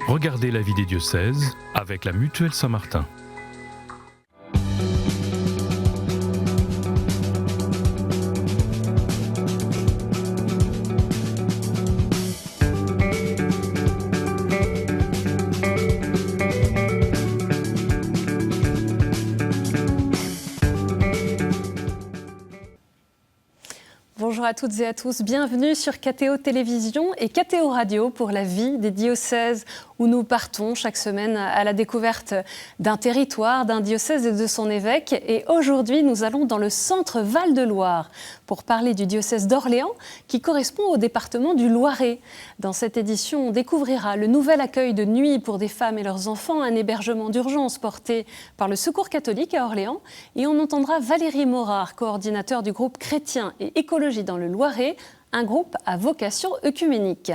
Regardez la vie des diocèses avec la Mutuelle Saint-Martin. Bonjour à toutes et à tous, bienvenue sur KTO Télévision et KTO Radio pour la vie des diocèses où nous partons chaque semaine à la découverte d'un territoire, d'un diocèse et de son évêque. Et aujourd'hui, nous allons dans le centre Val-de-Loire pour parler du diocèse d'Orléans qui correspond au département du Loiret. Dans cette édition, on découvrira le nouvel accueil de nuit pour des femmes et leurs enfants, un hébergement d'urgence porté par le Secours catholique à Orléans. Et on entendra Valérie Morard, coordinateur du groupe Chrétien et Écologie dans le Loiret, un groupe à vocation œcuménique.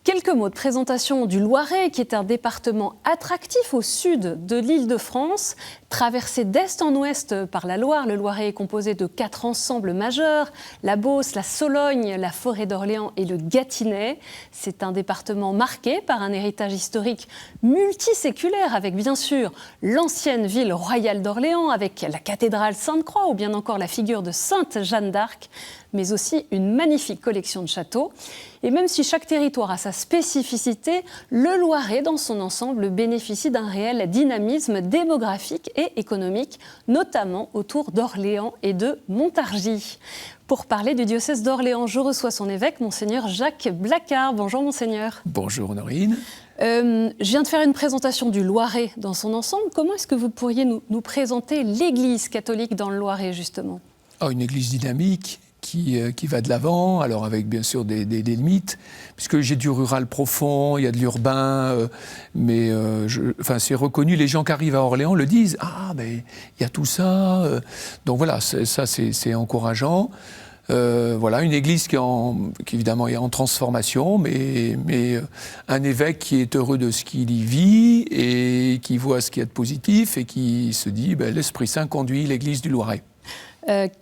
Quelques mots de présentation du Loiret, qui est un département attractif au sud de l'Île-de-France, traversé d'est en ouest par la Loire. Le Loiret est composé de 4 ensembles majeurs, la Beauce, la Sologne, la Forêt d'Orléans et le Gâtinais. C'est un département marqué par un héritage historique multiséculaire, avec bien sûr l'ancienne ville royale d'Orléans, avec la cathédrale Sainte-Croix ou bien encore la figure de Sainte Jeanne d'Arc, mais aussi une magnifique collection de châteaux. Et même si chaque territoire a sa spécificité, le Loiret, dans son ensemble, bénéficie d'un réel dynamisme démographique et économique, notamment autour d'Orléans et de Montargis. Pour parler du diocèse d'Orléans, je reçois son évêque, Monseigneur Jacques Blacard. Bonjour Monseigneur. Bonjour Honorine. Je viens de faire une présentation du Loiret dans son ensemble. Comment est-ce que vous pourriez nous présenter l'Église catholique dans le Loiret, justement ? Une église dynamique qui va de l'avant, alors avec bien sûr des limites, puisque j'ai du rural profond, il y a de l'urbain, mais c'est reconnu, les gens qui arrivent à Orléans le disent, il y a tout ça, donc voilà, c'est encourageant. Une église qui évidemment est en transformation, mais un évêque qui est heureux de ce qu'il y vit et qui voit ce qu'il y a de positif et qui se dit l'Esprit Saint conduit l'église du Loiret.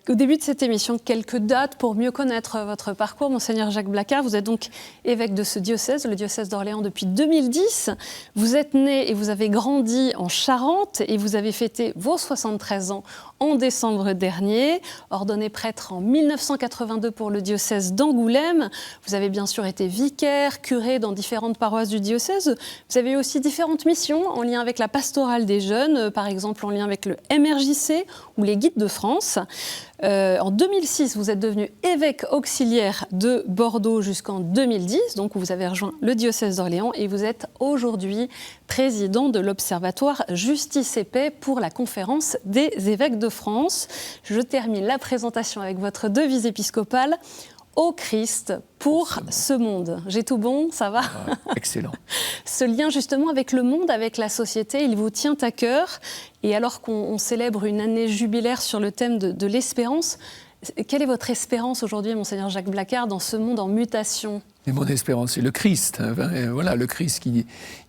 Au début de cette émission, quelques dates pour mieux connaître votre parcours. Monseigneur Jacques Blacard, vous êtes donc évêque de ce diocèse, le diocèse d'Orléans, depuis 2010. Vous êtes né et vous avez grandi en Charente et vous avez fêté vos 73 ans en décembre dernier. Ordonné prêtre en 1982 pour le diocèse d'Angoulême. Vous avez bien sûr été vicaire, curé dans différentes paroisses du diocèse. Vous avez aussi différentes missions en lien avec la pastorale des jeunes, par exemple en lien avec le MRJC ou les Guides de France. En 2006, vous êtes devenu évêque auxiliaire de Bordeaux jusqu'en 2010, donc vous avez rejoint le diocèse d'Orléans et vous êtes aujourd'hui président de l'Observatoire Justice et Paix pour la Conférence des évêques de France. Je termine la présentation avec votre devise épiscopale. Au Christ pour ce monde. J'ai tout bon, ça va ? Excellent. Ce lien justement avec le monde, avec la société, il vous tient à cœur. Et alors qu'on célèbre une année jubilaire sur le thème de l'espérance, quelle est votre espérance aujourd'hui, Monseigneur Jacques Blacard, dans ce monde en mutation ? Et mon espérance, c'est le Christ. Voilà, le Christ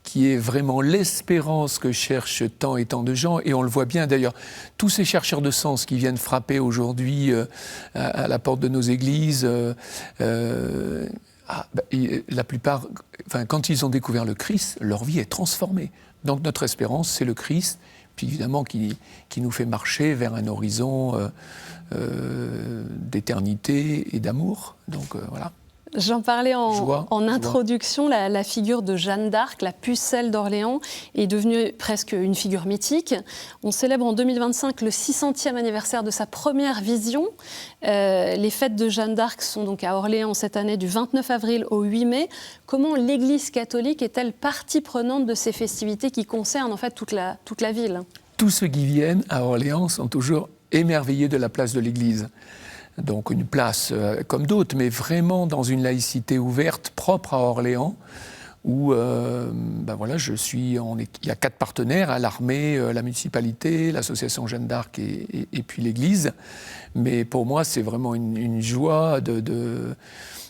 qui est vraiment l'espérance que cherchent tant et tant de gens. Et on le voit bien d'ailleurs, tous ces chercheurs de sens qui viennent frapper aujourd'hui à la porte de nos églises, la plupart, quand ils ont découvert le Christ, leur vie est transformée. Donc notre espérance, c'est le Christ, puis évidemment qui nous fait marcher vers un horizon d'éternité et d'amour. Donc voilà. J'en parlais en introduction, la figure de Jeanne d'Arc, la pucelle d'Orléans, est devenue presque une figure mythique. On célèbre en 2025 le 600e anniversaire de sa première vision. Les fêtes de Jeanne d'Arc sont donc à Orléans cette année du 29 avril au 8 mai. Comment l'Église catholique est-elle partie prenante de ces festivités qui concernent en fait toute la ville ? Tous ceux qui viennent à Orléans sont toujours émerveillés de la place de l'Église. Donc une place comme d'autres, mais vraiment dans une laïcité ouverte, propre à Orléans, où il y a 4 partenaires, l'armée, la municipalité, l'association Jeanne d'Arc et puis l'Église. Mais pour moi, c'est vraiment une joie de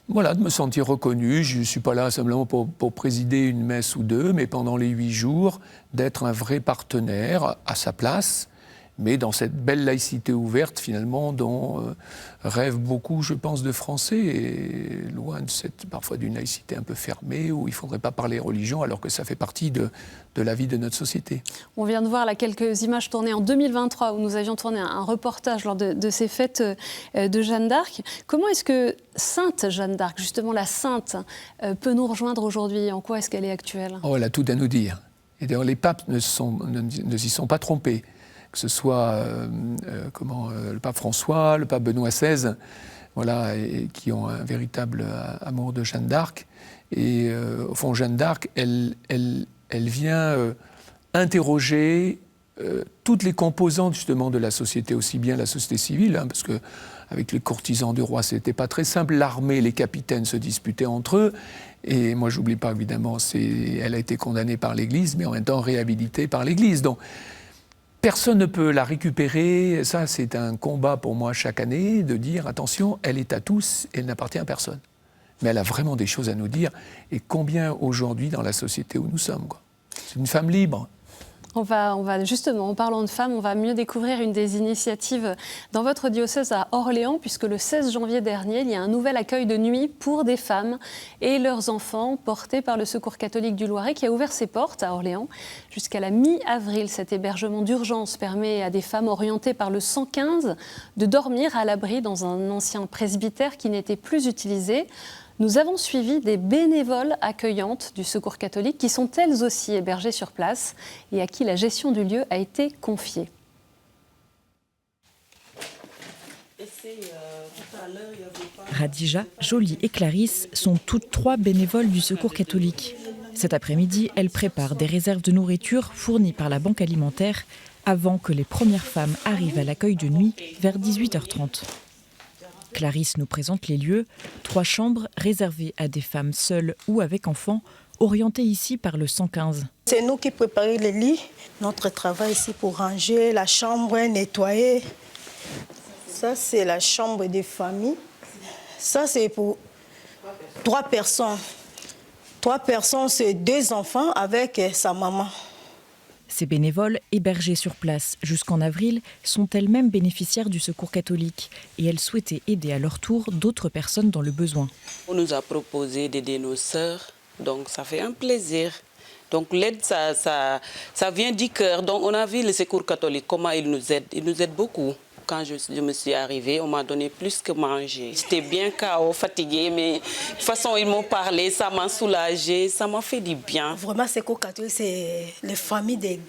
me sentir reconnu. Je ne suis pas là simplement pour présider une messe ou deux, mais pendant les 8 jours, d'être un vrai partenaire à sa place, mais dans cette belle laïcité ouverte, finalement, dont rêvent beaucoup, je pense, de Français, et loin parfois d'une laïcité un peu fermée, où il ne faudrait pas parler religion, alors que ça fait partie de la vie de notre société. On vient de voir là quelques images tournées en 2023, où nous avions tourné un reportage lors de ces fêtes de Jeanne d'Arc. Comment est-ce que Sainte Jeanne d'Arc, justement la sainte, peut nous rejoindre aujourd'hui? En quoi est-ce qu'elle est actuelle? Elle a tout à nous dire. Et d'ailleurs, les papes ne s'y sont pas trompés. Que ce soit le pape François, le pape Benoît XVI, voilà, et qui ont un véritable amour de Jeanne d'Arc. Et au fond, Jeanne d'Arc, elle vient interroger toutes les composantes justement de la société, aussi bien la société civile, parce que avec les courtisans du roi, c'était pas très simple. L'armée, les capitaines se disputaient entre eux. Et moi, j'oublie pas, évidemment, elle a été condamnée par l'Église, mais en même temps réhabilitée par l'Église. Donc, personne ne peut la récupérer. Ça, c'est un combat pour moi chaque année, de dire, attention, elle est à tous, elle n'appartient à personne. Mais elle a vraiment des choses à nous dire. Et combien aujourd'hui dans la société où nous sommes, quoi. C'est une femme libre. On va justement, en parlant de femmes, on va mieux découvrir une des initiatives dans votre diocèse à Orléans, puisque le 16 janvier dernier, il y a un nouvel accueil de nuit pour des femmes et leurs enfants portés par le Secours catholique du Loiret qui a ouvert ses portes à Orléans. Jusqu'à la mi-avril, cet hébergement d'urgence permet à des femmes orientées par le 115 de dormir à l'abri dans un ancien presbytère qui n'était plus utilisé. Nous avons suivi des bénévoles accueillantes du Secours catholique qui sont elles aussi hébergées sur place et à qui la gestion du lieu a été confiée. Radija, Jolie et Clarisse sont toutes trois bénévoles du Secours catholique. Cet après-midi, elles préparent des réserves de nourriture fournies par la Banque alimentaire avant que les premières femmes arrivent à l'accueil de nuit vers 18h30. Clarisse nous présente les lieux, 3 chambres réservées à des femmes seules ou avec enfants, orientées ici par le 115. C'est nous qui préparons les lits. Notre travail ici pour ranger la chambre, nettoyer. Ça, c'est la chambre des familles. Ça, c'est pour 3 personnes. 3 personnes, c'est 2 enfants avec sa maman. Ces bénévoles, hébergés sur place jusqu'en avril, sont elles-mêmes bénéficiaires du Secours catholique et elles souhaitaient aider à leur tour d'autres personnes dans le besoin. On nous a proposé d'aider nos sœurs, donc ça fait un plaisir. Donc l'aide, ça vient du cœur. Donc on a vu le Secours catholique, comment il nous aide beaucoup. Quand je me suis arrivée, on m'a donné plus que manger. J'étais bien KO, fatiguée, mais de toute façon, ils m'ont parlé, ça m'a soulagée, ça m'a fait du bien. Vraiment, Secours catholique, c'est les familles,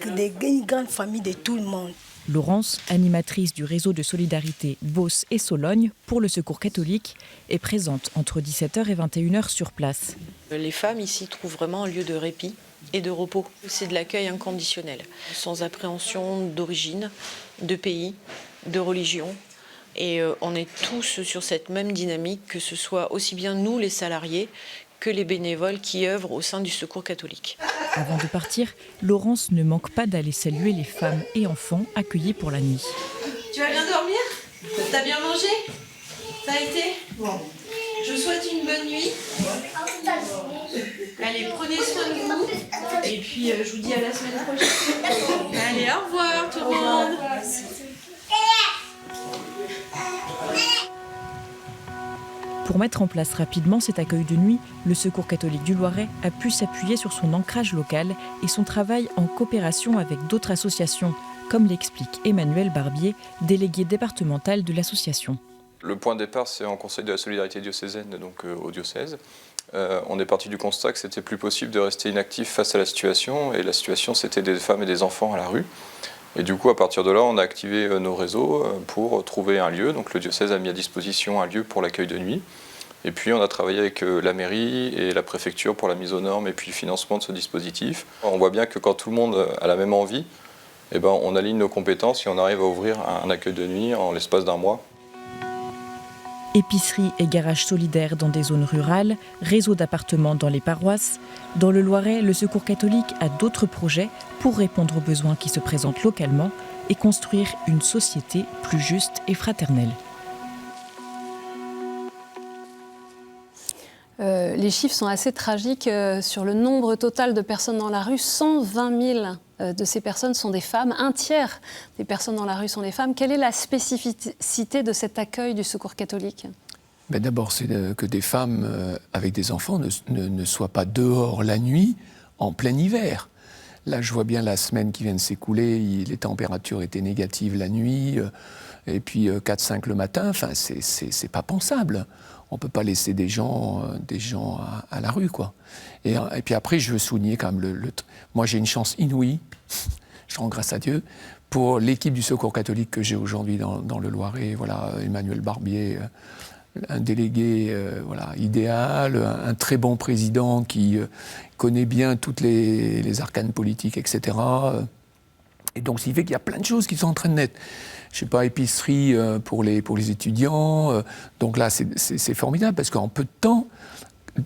une grande famille de tout le monde. Laurence, animatrice du réseau de solidarité Beauce et Sologne pour le Secours catholique, est présente entre 17h et 21h sur place. Les femmes ici trouvent vraiment un lieu de répit et de repos. C'est de l'accueil inconditionnel, sans appréhension d'origine, de pays, de religion. Et on est tous sur cette même dynamique, que ce soit aussi bien nous, les salariés, que les bénévoles qui œuvrent au sein du Secours catholique. Avant de partir, Laurence ne manque pas d'aller saluer les femmes et enfants accueillis pour la nuit. Tu vas bien dormir? T'as bien mangé? Ça a été? Bon. Je vous souhaite une bonne nuit. Allez, prenez soin de vous. Et puis, je vous dis à la semaine prochaine. Allez, au revoir tout le monde. Pour mettre en place rapidement cet accueil de nuit, le Secours catholique du Loiret a pu s'appuyer sur son ancrage local et son travail en coopération avec d'autres associations, comme l'explique Emmanuel Barbier, délégué départemental de l'association. Le point de départ, c'est en Conseil de la solidarité diocésaine, donc au diocèse. On est parti du constat que c'était plus possible de rester inactif face à la situation, et la situation, c'était des femmes et des enfants à la rue. Et du coup, à partir de là, on a activé nos réseaux pour trouver un lieu. Donc le diocèse a mis à disposition un lieu pour l'accueil de nuit. Et puis on a travaillé avec la mairie et la préfecture pour la mise aux normes et puis le financement de ce dispositif. On voit bien que quand tout le monde a la même envie, eh ben, on aligne nos compétences et on arrive à ouvrir un accueil de nuit en l'espace d'1 mois. Épicerie et garage solidaires dans des zones rurales, réseau d'appartements dans les paroisses. Dans le Loiret, le Secours catholique a d'autres projets pour répondre aux besoins qui se présentent localement et construire une société plus juste et fraternelle. Les chiffres sont assez tragiques sur le nombre total de personnes dans la rue. 120 000 de ces personnes sont des femmes. Un tiers des personnes dans la rue sont des femmes. Quelle est la spécificité de cet accueil du Secours catholique ? D'abord, c'est que des femmes avec des enfants ne soient pas dehors la nuit en plein hiver. Là, je vois bien la semaine qui vient de s'écouler, les températures étaient négatives la nuit, et puis 4-5 le matin. Enfin, c'est pas pensable. On ne peut pas laisser des gens à la rue, quoi. Et puis après, je veux souligner quand même moi, j'ai une chance inouïe, je rends grâce à Dieu, pour l'équipe du Secours catholique que j'ai aujourd'hui dans le Loiret. Voilà, Emmanuel Barbier, un délégué idéal, un très bon président qui connaît bien toutes les arcanes politiques, etc. Et donc, ce qui fait qu'il y a plein de choses qui sont en train de naître. Je ne sais pas, épicerie pour les étudiants. Donc là, c'est formidable parce qu'en peu de temps,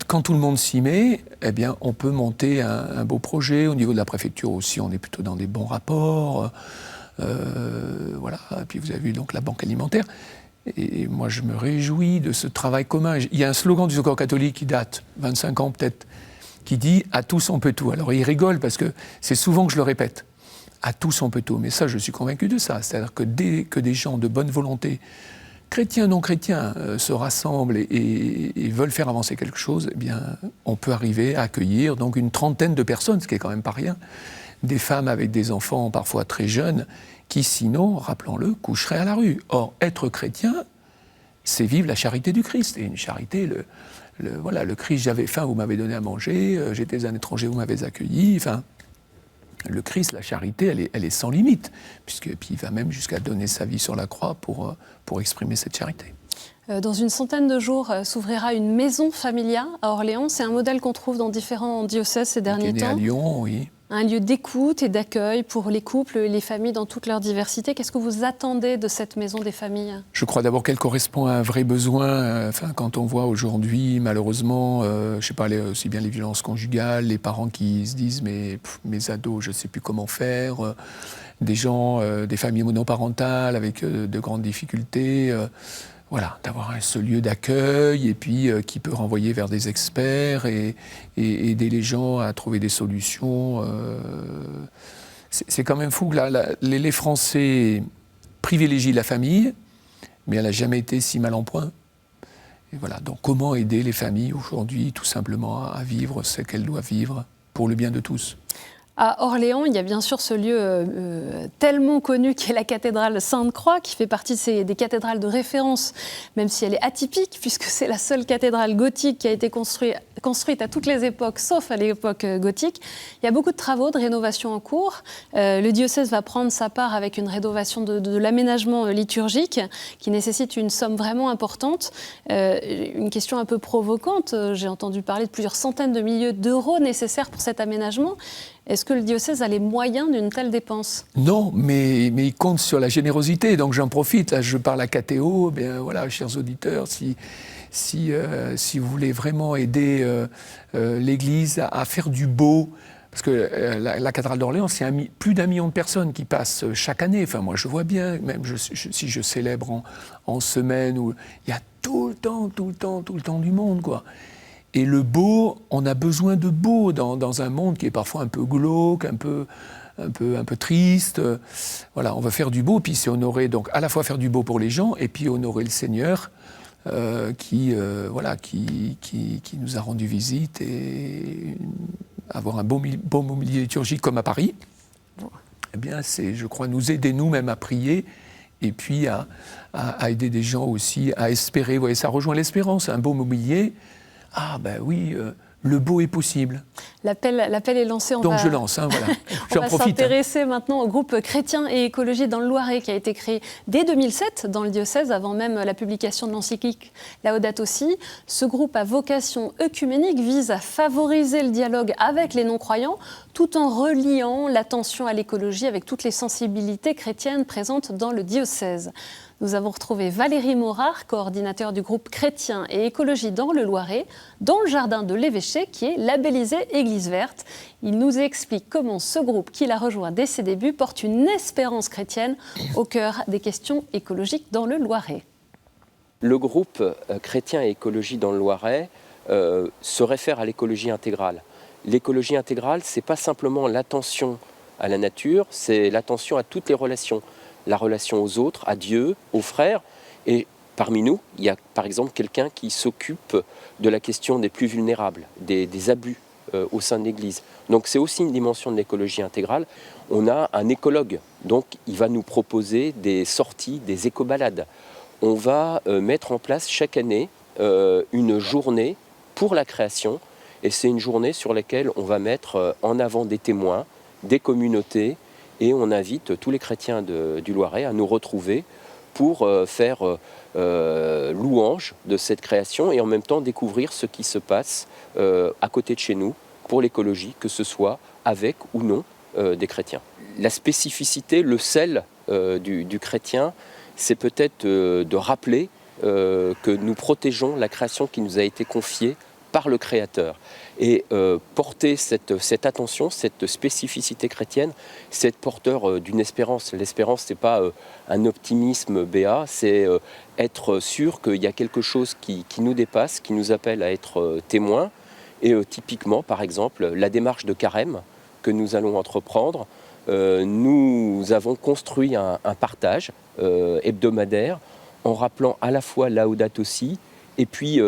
quand tout le monde s'y met, eh bien, on peut monter un beau projet. Au niveau de la préfecture aussi, on est plutôt dans des bons rapports. Voilà. Et puis vous avez vu donc la banque alimentaire. Et moi, je me réjouis de ce travail commun. Il y a un slogan du Secours catholique qui date 25 ans peut-être, qui dit « À tous, on peut tout ». Alors, il rigole parce que c'est souvent que je le répète. À tous, on peut tout. Mais ça, je suis convaincu de ça. C'est-à-dire que dès que des gens de bonne volonté, chrétiens, non chrétiens, se rassemblent et veulent faire avancer quelque chose, eh bien, on peut arriver à accueillir donc une trentaine de personnes, ce qui est quand même pas rien, des femmes avec des enfants parfois très jeunes, qui sinon, rappelons-le, coucheraient à la rue. Or, être chrétien, c'est vivre la charité du Christ. Et une charité, le Christ, j'avais faim, vous m'avez donné à manger, j'étais un étranger, vous m'avez accueilli, enfin... Le Christ, la charité, elle est sans limite, puis il va même jusqu'à donner sa vie sur la croix pour exprimer cette charité. Dans une centaine de jours, s'ouvrira une maison familia à Orléans. C'est un modèle qu'on trouve dans différents diocèses ces derniers temps. À Lyon, oui. Un lieu d'écoute et d'accueil pour les couples et les familles dans toute leur diversité. Qu'est-ce que vous attendez de cette maison des familles ? Je crois d'abord qu'elle correspond à un vrai besoin. Quand on voit aujourd'hui, malheureusement, je ne sais pas, aussi bien les violences conjugales, les parents qui se disent « mais mes ados, je ne sais plus comment faire », des gens, des familles monoparentales avec de grandes difficultés. Voilà, d'avoir ce lieu d'accueil et puis qui peut renvoyer vers des experts et aider les gens à trouver des solutions. C'est quand même fou que les Français privilégient la famille, mais elle n'a jamais été si mal en point. Et voilà, donc comment aider les familles aujourd'hui tout simplement à vivre ce qu'elles doivent vivre pour le bien de tous ? À Orléans, il y a bien sûr ce lieu tellement connu qu'est la cathédrale Sainte-Croix, qui fait partie des cathédrales de référence, même si elle est atypique, puisque c'est la seule cathédrale gothique qui a été construite à toutes les époques, sauf à l'époque gothique. Il y a beaucoup de travaux de rénovation en cours. Le diocèse va prendre sa part avec une rénovation de l'aménagement liturgique, qui nécessite une somme vraiment importante. Une question un peu provocante, j'ai entendu parler de plusieurs centaines de milliers d'euros nécessaires pour cet aménagement. Est-ce que le diocèse a les moyens d'une telle dépense ? Non, mais il compte sur la générosité. Donc j'en profite, là je parle à KTO, bien voilà, chers auditeurs, si vous voulez vraiment aider l'Église à faire du beau, parce que la cathédrale d'Orléans, c'est plus d'1 million de personnes qui passent chaque année. Enfin moi je vois bien, même si je célèbre en semaine, où il y a tout le temps du monde, quoi. Et le beau, on a besoin de beau dans un monde qui est parfois un peu glauque, un peu triste. Voilà, on va faire du beau, puis c'est honorer, donc à la fois faire du beau pour les gens, et puis honorer le Seigneur qui nous a rendu visite, et avoir un beau mobilier liturgique comme à Paris. Eh bien, c'est, je crois, nous aider nous-mêmes à prier, et puis à aider des gens aussi à espérer. Vous voyez, ça rejoint l'espérance, un beau mobilier. Ah ben oui, le beau est possible. L'appel est lancé. Je lance, voilà. On va s'intéresser maintenant au groupe Chrétien et Écologie dans le Loiret, qui a été créé dès 2007 dans le diocèse, avant même la publication de l'encyclique Laudato Si. Ce groupe à vocation œcuménique vise à favoriser le dialogue avec les non-croyants, tout en reliant l'attention à l'écologie avec toutes les sensibilités chrétiennes présentes dans le diocèse. Nous avons retrouvé Valérie Morard, coordinateur du groupe Chrétien et Écologie dans le Loiret, dans le jardin de l'Évêché, qui est labellisé Église verte. Il nous explique comment ce groupe, qu'il a rejoint dès ses débuts, porte une espérance chrétienne au cœur des questions écologiques dans le Loiret. Le groupe Chrétien et Écologie dans le Loiret se réfère à l'écologie intégrale. L'écologie intégrale, ce n'est pas simplement l'attention à la nature, c'est l'attention à toutes les relations. La relation aux autres, à Dieu, aux frères. Et parmi nous, il y a par exemple quelqu'un qui s'occupe de la question des plus vulnérables, des abus au sein de l'Église. Donc c'est aussi une dimension de l'écologie intégrale. On a un écologue, donc il va nous proposer des sorties, des éco-balades. On va mettre en place chaque année une journée pour la création, et c'est une journée sur laquelle on va mettre en avant des témoins, des communautés, et on invite tous les chrétiens du Loiret à nous retrouver pour faire louange de cette création et en même temps découvrir ce qui se passe à côté de chez nous pour l'écologie, que ce soit avec ou non des chrétiens. La spécificité, le sel du chrétien, c'est peut-être de rappeler que nous protégeons la création qui nous a été confiée par le Créateur. Et porter cette attention, cette spécificité chrétienne, c'est être porteur d'une espérance. L'espérance, ce n'est pas un optimisme béat, c'est être sûr qu'il y a quelque chose qui nous dépasse, qui nous appelle à être témoins. Et typiquement, par exemple, la démarche de carême que nous allons entreprendre, nous avons construit un partage hebdomadaire en rappelant à la fois Laudato Si et puis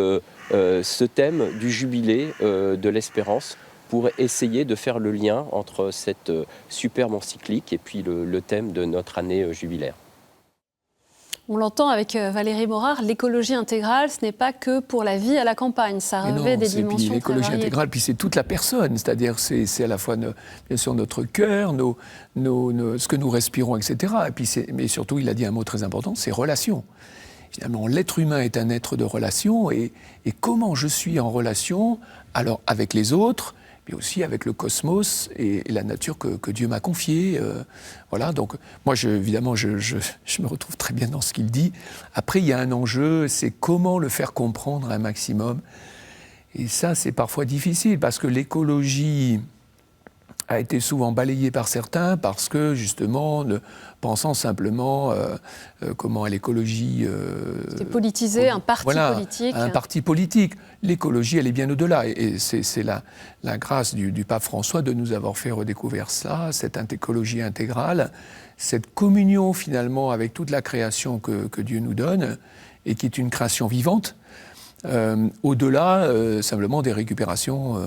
ce thème du jubilé de l'espérance pour essayer de faire le lien entre cette superbe encyclique et puis le thème de notre année jubilaire. On l'entend avec Valérie Morard, l'écologie intégrale, ce n'est pas que pour la vie à la campagne, ça revêt des dimensions très variées. L'écologie intégrale, puis c'est toute la personne, c'est-à-dire c'est à la fois bien sûr notre cœur, ce que nous respirons, etc. Et puis mais surtout, il a dit un mot très important, c'est relations. Finalement, l'être humain est un être de relation, et comment je suis en relation, alors avec les autres, mais aussi avec le cosmos et la nature que Dieu m'a confiée. Voilà, donc moi, évidemment, je me retrouve très bien dans ce qu'il dit. Après, il y a un enjeu, c'est comment le faire comprendre un maximum. Et ça, c'est parfois difficile, parce que l'écologie a été souvent balayée par certains, parce que, justement, pensant simplement comment à l'écologie... C'était politisé, un parti politique. Un parti politique. L'écologie, elle est bien au-delà. Et c'est la grâce du pape François de nous avoir fait redécouvrir ça, cette écologie intégrale, cette communion, finalement, avec toute la création que Dieu nous donne, et qui est une création vivante, au-delà simplement des récupérations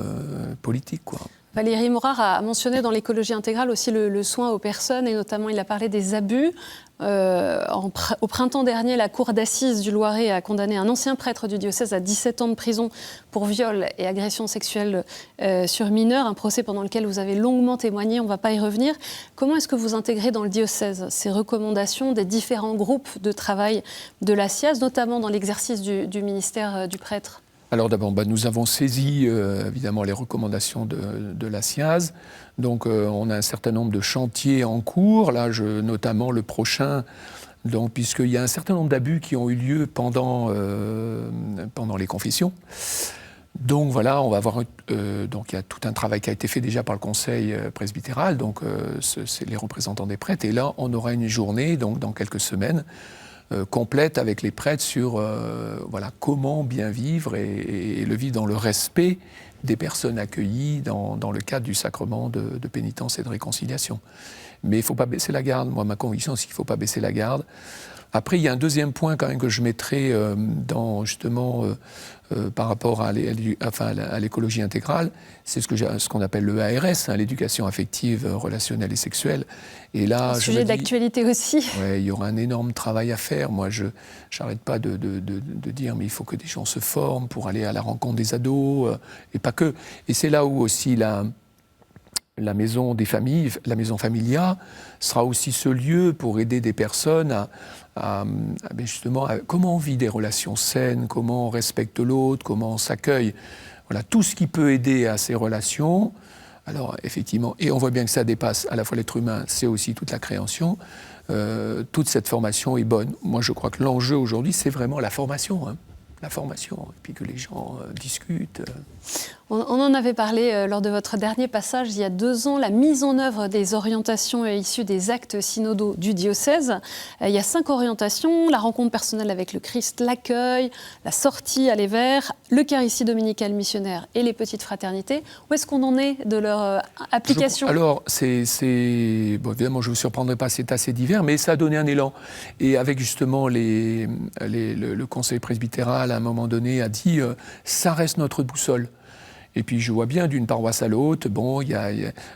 politiques, quoi. Valérie Morard a mentionné dans l'écologie intégrale aussi le soin aux personnes, et notamment il a parlé des abus. Au printemps dernier, la cour d'assises du Loiret a condamné un ancien prêtre du diocèse à 17 ans de prison pour viol et agression sexuelle sur mineurs, un procès pendant lequel vous avez longuement témoigné, on ne va pas y revenir. Comment est-ce que vous intégrez dans le diocèse ces recommandations des différents groupes de travail de la SIAZ, notamment dans l'exercice du ministère du prêtre ? Alors d'abord, nous avons saisi évidemment les recommandations de la SIAZ. Donc on a un certain nombre de chantiers en cours, là notamment le prochain, puisqu'il y a un certain nombre d'abus qui ont eu lieu pendant les confessions. Donc voilà, on va avoir donc il y a tout un travail qui a été fait déjà par le conseil presbytéral, donc c'est les représentants des prêtres, et là on aura une journée donc dans quelques semaines complète avec les prêtres sur comment bien vivre et le vivre dans le respect des personnes accueillies dans le cadre du sacrement de pénitence et de réconciliation. Mais il ne faut pas baisser la garde. Moi, ma conviction, c'est qu'il ne faut pas baisser la garde. Après, il y a un deuxième point quand même que je mettrai par rapport à l'écologie intégrale, c'est ce qu'on appelle le ARS, l'éducation affective, relationnelle et sexuelle. Et là, un sujet d'actualité aussi. Ouais, il y aura un énorme travail à faire. Moi, je n'arrête pas de dire, mais il faut que des gens se forment pour aller à la rencontre des ados, et pas que. Et c'est là où aussi la maison des familles, la maison Familia, sera aussi ce lieu pour aider des personnes justement comment on vit des relations saines, comment on respecte l'autre, comment on s'accueille. Voilà, tout ce qui peut aider à ces relations. Alors effectivement, et on voit bien que ça dépasse à la fois l'être humain, c'est aussi toute la création. Toute cette formation est bonne. Moi, je crois que l'enjeu aujourd'hui, c'est vraiment la formation. La formation, et puis que les gens discutent. On en avait parlé lors de votre dernier passage il y a 2 ans, la mise en œuvre des orientations issues des actes synodaux du diocèse. Il y a 5 orientations, la rencontre personnelle avec le Christ, l'accueil, la sortie à les Verts, l'Eucharistie dominicale missionnaire et les petites fraternités. Où est-ce qu'on en est de leur application ? Alors, bon, évidemment, je ne vous surprendrai pas, c'est assez divers, mais ça a donné un élan. Et avec justement le conseil presbytéral, à un moment donné, a dit ça reste notre boussole. Et puis je vois bien d'une paroisse à l'autre, bon, il y a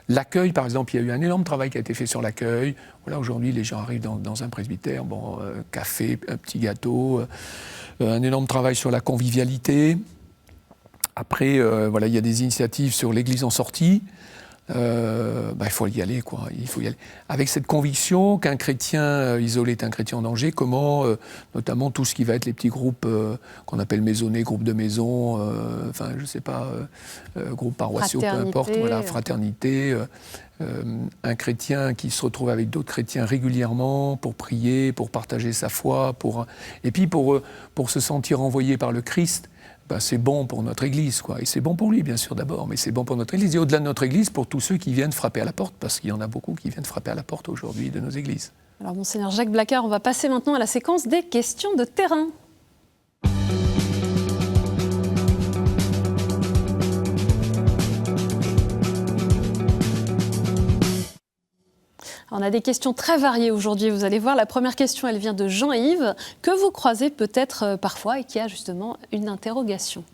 l'accueil, par exemple, il y a eu un énorme travail qui a été fait sur l'accueil. Voilà, aujourd'hui, les gens arrivent dans un presbytère, bon, café, un petit gâteau, un énorme travail sur la convivialité. Après, voilà, il y a des initiatives sur l'Église en sortie. Il faut y aller, quoi. Il faut y aller. Avec cette conviction qu'un chrétien isolé est un chrétien en danger, comment, notamment tout ce qui va être les petits groupes qu'on appelle maisonnés, groupes de maison, je sais pas, groupes paroissiaux, peu importe, voilà, fraternité. Un chrétien qui se retrouve avec d'autres chrétiens régulièrement pour prier, pour partager sa foi, et puis pour se sentir envoyé par le Christ. C'est bon pour notre Église, quoi. Et c'est bon pour lui, bien sûr, d'abord, mais c'est bon pour notre Église. Et au-delà de notre Église, pour tous ceux qui viennent frapper à la porte, parce qu'il y en a beaucoup qui viennent frapper à la porte aujourd'hui de nos églises. Alors, Monseigneur Jacques Blacard, on va passer maintenant à la séquence des questions de terrain. On a des questions très variées aujourd'hui, vous allez voir. La première question, elle vient de Jean-Yves, que vous croisez peut-être parfois et qui a justement une interrogation.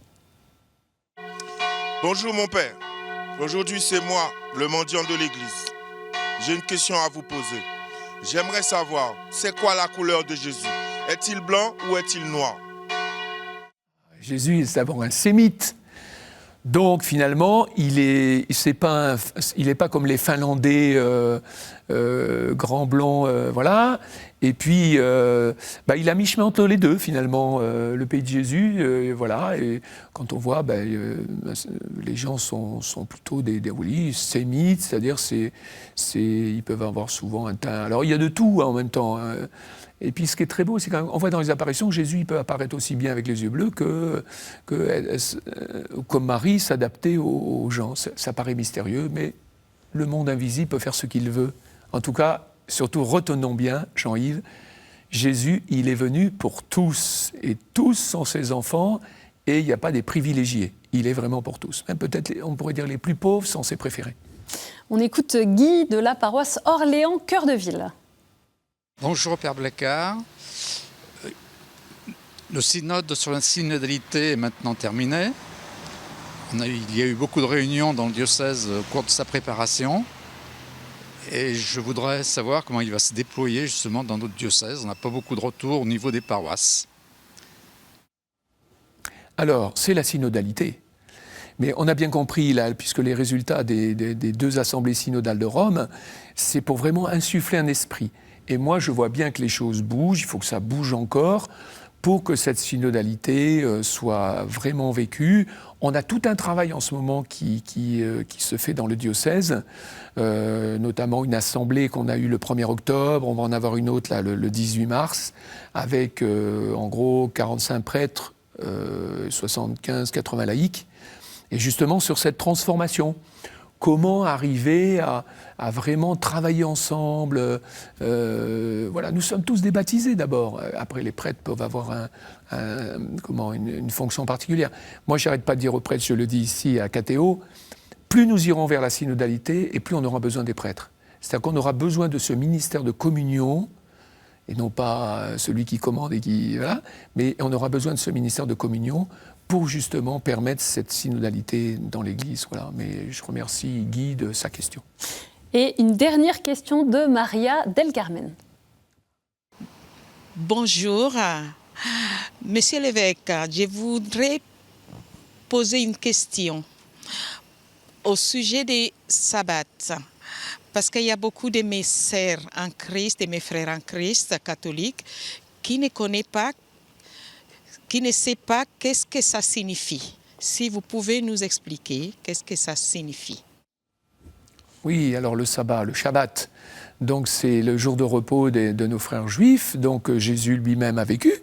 Bonjour mon père, aujourd'hui c'est moi, le mendiant de l'église. J'ai une question à vous poser. J'aimerais savoir, c'est quoi la couleur de Jésus? Est-il blanc ou est-il noir? Jésus est d'abord un sémite. Donc finalement, il n'est pas comme les Finlandais grands blancs, voilà. Et puis, il a mi-chemin entre les deux finalement, le pays de Jésus, voilà. Et quand on voit, les gens sont plutôt des sémites, c'est-à-dire ils peuvent avoir souvent un teint. Alors il y a de tout en même temps. Et puis ce qui est très beau, c'est qu'on voit dans les apparitions, Jésus il peut apparaître aussi bien avec les yeux bleus que comme Marie, s'adapter aux gens. Ça paraît mystérieux, mais le monde invisible peut faire ce qu'il veut. En tout cas, surtout retenons bien, Jean-Yves, Jésus, il est venu pour tous, et tous sont ses enfants, et il n'y a pas des privilégiés. Il est vraiment pour tous. Même peut-être, on pourrait dire, les plus pauvres sont ses préférés. On écoute Guy de la paroisse Orléans, Cœur de Ville. Bonjour Père Blacard. Le synode sur la synodalité est maintenant terminé. Il y a eu beaucoup de réunions dans le diocèse au cours de sa préparation. Et je voudrais savoir comment il va se déployer justement dans notre diocèse. On n'a pas beaucoup de retours au niveau des paroisses. Alors, c'est la synodalité. Mais on a bien compris, là, puisque les résultats des 2 assemblées synodales de Rome, c'est pour vraiment insuffler un esprit. Et moi, je vois bien que les choses bougent, il faut que ça bouge encore pour que cette synodalité soit vraiment vécue. On a tout un travail en ce moment qui se fait dans le diocèse, notamment une assemblée qu'on a eue le 1er octobre, on va en avoir une autre là, le 18 mars, avec en gros 45 prêtres, 75-80 laïcs, et justement sur cette transformation. Comment arriver à vraiment travailler ensemble, voilà, nous sommes tous des baptisés d'abord. Après, les prêtres peuvent avoir une fonction particulière. Moi, je n'arrête pas de dire aux prêtres, je le dis ici à KTO, plus nous irons vers la synodalité et plus on aura besoin des prêtres. C'est-à-dire qu'on aura besoin de ce ministère de communion, et non pas celui qui commande et qui... Voilà, mais on aura besoin de ce ministère de communion pour justement permettre cette synodalité dans l'Église. Voilà. Mais je remercie Guy de sa question. Et une dernière question de Maria Del Carmen. Bonjour. Monsieur l'évêque, je voudrais poser une question au sujet des sabbats. Parce qu'il y a beaucoup de mes sœurs en Christ et mes frères en Christ catholiques qui ne connaissent pas, qui ne savent pas qu'est-ce que ça signifie. Si vous pouvez nous expliquer qu'est-ce que ça signifie. Oui, alors le sabbat, le Shabbat, donc c'est le jour de repos de nos frères juifs, donc Jésus lui-même a vécu,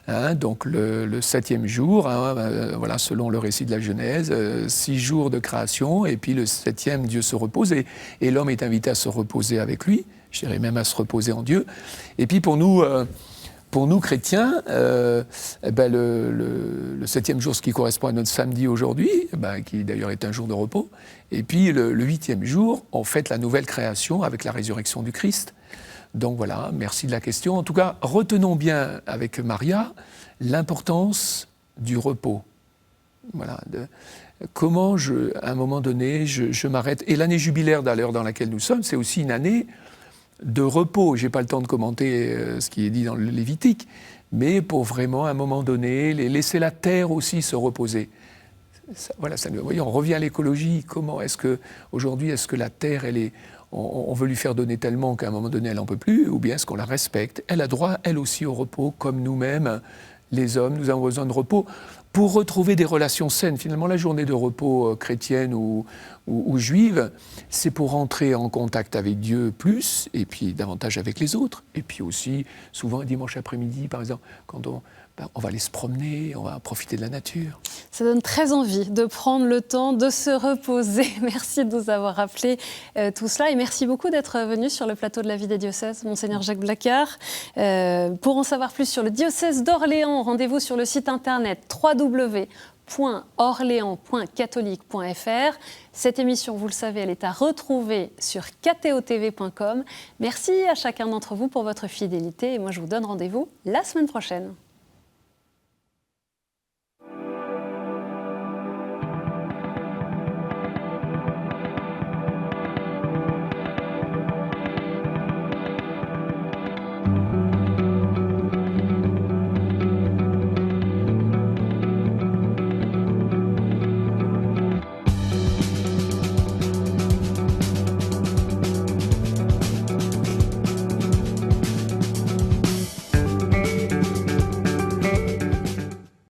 hein, donc le 7e jour, hein, voilà, selon le récit de la Genèse, 6 jours de création, et puis le 7e, Dieu se repose, et l'homme est invité à se reposer avec lui, je dirais même à se reposer en Dieu. Et puis pour nous chrétiens, le 7e jour, ce qui correspond à notre samedi aujourd'hui, qui d'ailleurs est un jour de repos, et puis le 8e jour, on fête la nouvelle création avec la résurrection du Christ. Donc voilà, merci de la question. En tout cas, retenons bien avec Maria l'importance du repos. Voilà, comment à un moment donné, je m'arrête. Et l'année jubilaire d'ailleurs dans laquelle nous sommes, c'est aussi une année de repos. Je n'ai pas le temps de commenter ce qui est dit dans le Lévitique, mais pour vraiment, à un moment donné, laisser la terre aussi se reposer. Voilà, vous voyez, on revient à l'écologie. Comment est-ce que la terre, on veut lui faire donner tellement qu'à un moment donné, elle n'en peut plus, ou bien est-ce qu'on la respecte? Elle a droit, elle aussi, au repos, comme nous-mêmes, les hommes, nous avons besoin de repos pour retrouver des relations saines. Finalement, la journée de repos chrétienne ou juive, c'est pour entrer en contact avec Dieu plus, et puis davantage avec les autres. Et puis aussi, souvent, un dimanche après-midi, par exemple, quand on va aller se promener, on va profiter de la nature. Ça donne très envie de prendre le temps de se reposer. Merci de nous avoir rappelé tout cela et merci beaucoup d'être venu sur le plateau de la vie des diocèses, Monseigneur Jacques Blacquart. Pour en savoir plus sur le diocèse d'Orléans, rendez-vous sur le site internet www.orléans.catholique.fr. Cette émission, vous le savez, elle est à retrouver sur kto.tv.com. Merci à chacun d'entre vous pour votre fidélité et moi je vous donne rendez-vous la semaine prochaine.